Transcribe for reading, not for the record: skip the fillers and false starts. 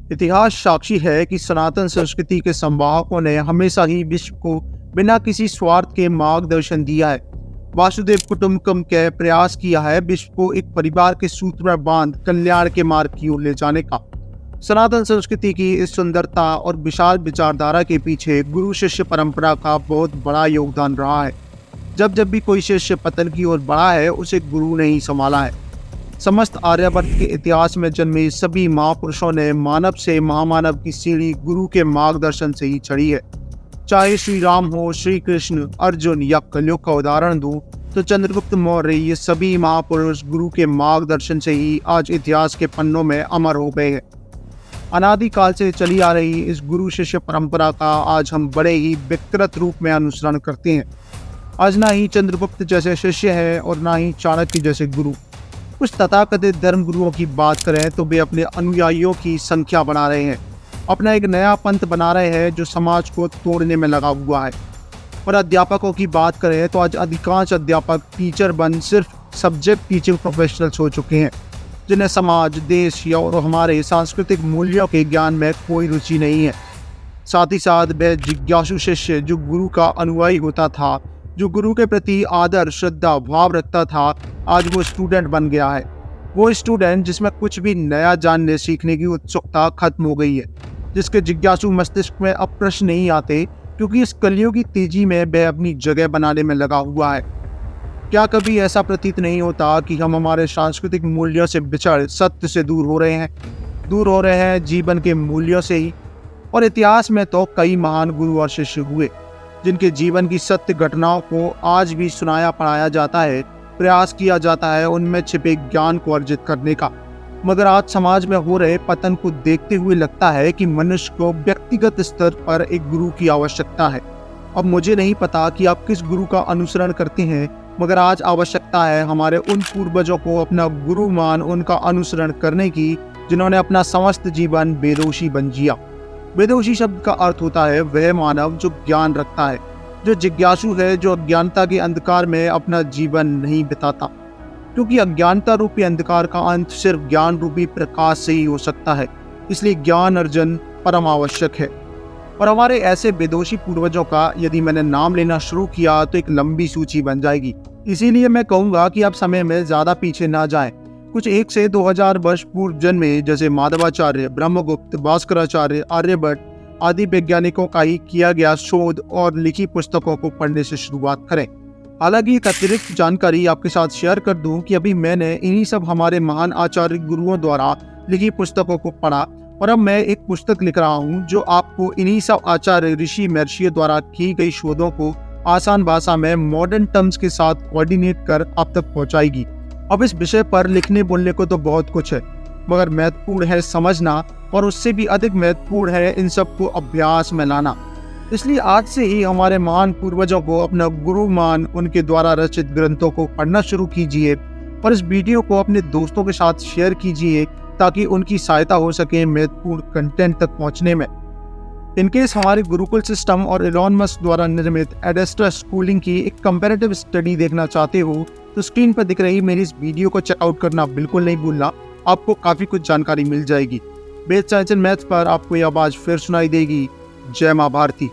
इतिहास साक्षी है कि सनातन संस्कृति के संवाहकों ने हमेशा ही विश्व को बिना किसी स्वार्थ के मार्गदर्शन दिया है। वासुदेव कुटुंबकम के प्रयास किया है विश्व को एक परिवार के सूत्र में बांध कल्याण के मार्ग की ओर ले जाने का। सनातन संस्कृति की इस सुंदरता और विशाल विचारधारा के पीछे गुरु शिष्य परंपरा का बहुत बड़ा योगदान रहा है। जब जब भी कोई शिष्य पतन की ओर बढ़ा है, उसे गुरु ने ही संभाला है। समस्त आर्यवर्त के इतिहास में जन्मे सभी महापुरुषों ने मानव से महामानव की सीढ़ी गुरु के मार्गदर्शन से ही चढ़ी है। चाहे श्री राम हो, श्री कृष्ण, अर्जुन या कलयुग का उदाहरण दूं तो चंद्रगुप्त मौर्य, ये सभी महापुरुष गुरु के मार्गदर्शन से ही आज इतिहास के पन्नों में अमर हो गए हैं। अनादिकाल से चली आ रही इस गुरु शिष्य परंपरा का आज हम बड़े ही व्यक्तिगत रूप में अनुसरण करते हैं। आज ना ही चंद्रगुप्त जैसे शिष्य है और ना ही चाणक्य जैसे गुरु। कुछ तथाकथित धर्म गुरुओं की बात करें तो वे अपने अनुयायियों की संख्या बढ़ा रहे हैं, अपना एक नया पंथ बना रहे हैं जो समाज को तोड़ने में लगा हुआ है। और अध्यापकों की बात करें तो आज अधिकांश अध्यापक टीचर बन सिर्फ सब्जेक्ट टीचिंग प्रोफेशनल्स हो चुके हैं, जिन्हें समाज, देश या और हमारे सांस्कृतिक मूल्यों के ज्ञान में कोई रुचि नहीं है। साथ ही साथ वह जिज्ञासु शिष्य जो गुरु का अनुयायी होता था, जो गुरु के प्रति आदर, श्रद्धा, भाव रखता था, आज वो स्टूडेंट बन गया है। वो स्टूडेंट जिसमें कुछ भी नया जानने सीखने की उत्सुकता खत्म हो गई है, जिसके जिज्ञासु मस्तिष्क में अब प्रश्न नहीं आते, क्योंकि इस कलियुग की तेजी में वह अपनी जगह बनाने में लगा हुआ है। क्या कभी ऐसा प्रतीत नहीं होता कि हम हमारे सांस्कृतिक मूल्यों से बिछड़ सत्य से दूर हो रहे हैं जीवन के मूल्यों से ही। और इतिहास में तो कई महान गुरु और शिष्य हुए जिनके जीवन की सत्य घटनाओं को आज भी सुनाया पढ़ाया जाता है, प्रयास किया जाता है उनमें छिपे ज्ञान को अर्जित करने का। मगर आज समाज में हो रहे पतन को देखते हुए लगता है कि मनुष्य को व्यक्तिगत स्तर पर एक गुरु की आवश्यकता है। अब मुझे नहीं पता कि आप किस गुरु का अनुसरण करते हैं, मगर आज आवश्यकता है हमारे उन पूर्वजों को अपना गुरु मान उनका अनुसरण करने की, जिन्होंने अपना समस्त जीवन बेदोषी बन जिया। बेदोषी शब्द का अर्थ होता है वह मानव जो ज्ञान रखता है, जो जिज्ञासु है, जो अज्ञानता के अंधकार में अपना जीवन नहीं बिताता, क्योंकि अज्ञानता रूपी अंधकार का अंत सिर्फ ज्ञान रूपी प्रकाश से ही हो सकता है। इसलिए ज्ञान अर्जन परम आवश्यक है। और हमारे ऐसे बेदोषी पूर्वजों का यदि मैंने नाम लेना शुरू किया तो एक लंबी सूची बन जाएगी। इसीलिए मैं कहूँगा कि आप समय में ज़्यादा पीछे ना जाएं। कुछ 1 से 2000 वर्ष पूर्व जन्मे जैसे माधवाचार्य, ब्रह्मगुप्त, भास्कराचार्य, आर्यभट्ट आदि वैज्ञानिकों का ही किया गया शोध और लिखी पुस्तकों को पढ़ने से शुरुआत करें। हालांकि एक अतिरिक्त जानकारी आपके साथ शेयर कर दूं कि अभी मैंने इन्हीं सब हमारे महान आचार्य गुरुओं द्वारा लिखी पुस्तकों को पढ़ा और अब मैं एक पुस्तक लिख रहा हूं जो आपको इन्हीं सब आचार्य, ऋषि, महर्षियों द्वारा की गई शोधों को आसान भाषा में मॉडर्न टर्म्स के साथ कोऑर्डिनेट कर आप तक पहुंचाएगी। अब इस विषय पर लिखने बोलने को तो बहुत कुछ है, मगर महत्वपूर्ण है समझना, और उससे भी अधिक महत्वपूर्ण है इन सबको अभ्यास में लाना। इसलिए आज से ही हमारे महान पूर्वजों को अपना गुरु मान उनके द्वारा रचित ग्रंथों को पढ़ना शुरू कीजिए और इस वीडियो को अपने दोस्तों के साथ शेयर कीजिए ताकि उनकी सहायता हो सके महत्वपूर्ण कंटेंट तक पहुंचने में। इनकेस हमारे गुरुकुल सिस्टम और एलॉन मस्क द्वारा निर्मित एडेस्ट्रा स्कूलिंग की एक कंपैरेटिव स्टडी देखना चाहते हो तो स्क्रीन पर दिख रही मेरी इस वीडियो को चेकआउट करना बिल्कुल नहीं भूलना। आपको काफ़ी कुछ जानकारी मिल जाएगी। बेस्ट साइंस एंड मैथ्स पर आपको ये आवाज़ फिर सुनाई देगी। जय माँ भारती।